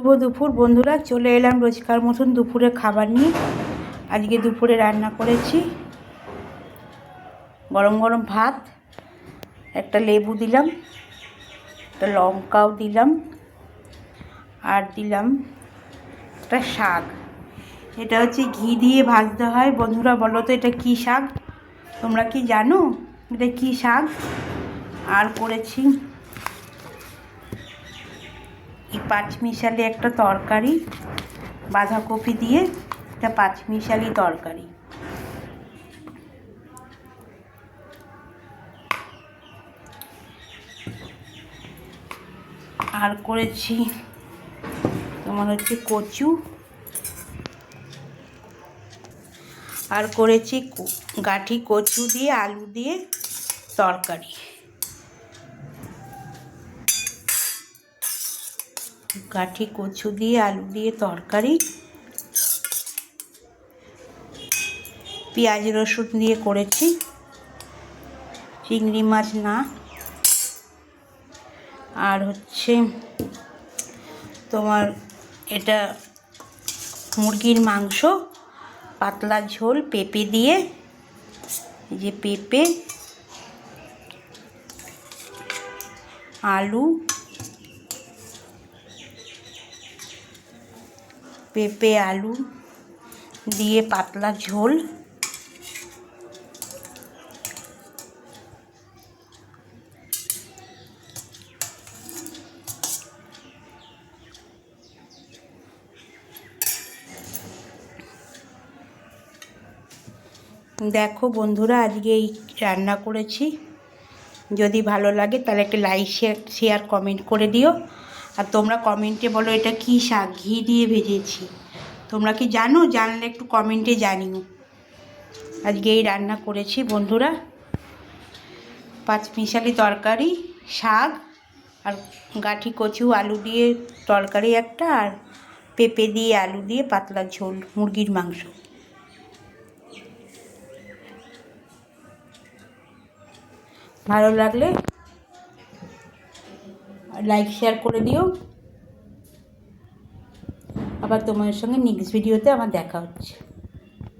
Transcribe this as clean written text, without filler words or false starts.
শুভ দুপুর বন্ধুরা, চলে এলাম রোজকার মতন দুপুরে খাবার নিয়ে। আজকে দুপুরে রান্না করেছি গরম গরম ভাত, একটা লেবু দিলাম, একটা লঙ্কাও দিলাম, আর দিলাম একটা শাক। এটা হচ্ছে ঘি দিয়ে ভাজতে হয়। বন্ধুরা বলো তো এটা কী শাক? তোমরা কি জানো এটা কী শাক? আর করেছি পাঁচমিশালি একটা তরকারি, বাঁধাকপি দিয়ে একটা পাঁচমিশালি তরকারি। আর করেছি তোমার হচ্ছে কচু, আর করেছি গাঠি কচু দিয়ে আলু দিয়ে তরকারি। গাঠি কচু দিয়ে আলু দিয়ে তরকারি, পেঁয়াজ রসুন দিয়ে করেছি, চিংড়ি মাছ না। আর হচ্ছে তোমার এটা মুরগির মাংস, পাতলা ঝোল, পেঁপে দিয়ে, যে পেঁপে, আলু, পেঁপে আলু দিয়ে পাতলা ঝোল। দেখো বন্ধুরা, আজকে এই রান্না করেছি। যদি ভালো লাগে তাহলে একটা লাইক শেয়ার কমেন্ট করে দিও। আর তোমরা কমেন্টে বলো এটা কী শাক, ঘি দিয়ে ভেজেছি। তোমরা কি জানো? জানলে একটু কমেন্টে জানিও। আজকে এই রান্না করেছি বন্ধুরা, পাঁচমিশালি তরকারি, শাক, আর গাঠি কচু আলু দিয়ে তরকারি একটা, আর পেঁপে দিয়ে আলু দিয়ে পাতলা ঝোল, মুরগির মাংস। ভালো লাগলে লাইক শেয়ার করে দিও। আবার তোমাদের সঙ্গে নেক্সট ভিডিওতে আমার দেখা হচ্ছে।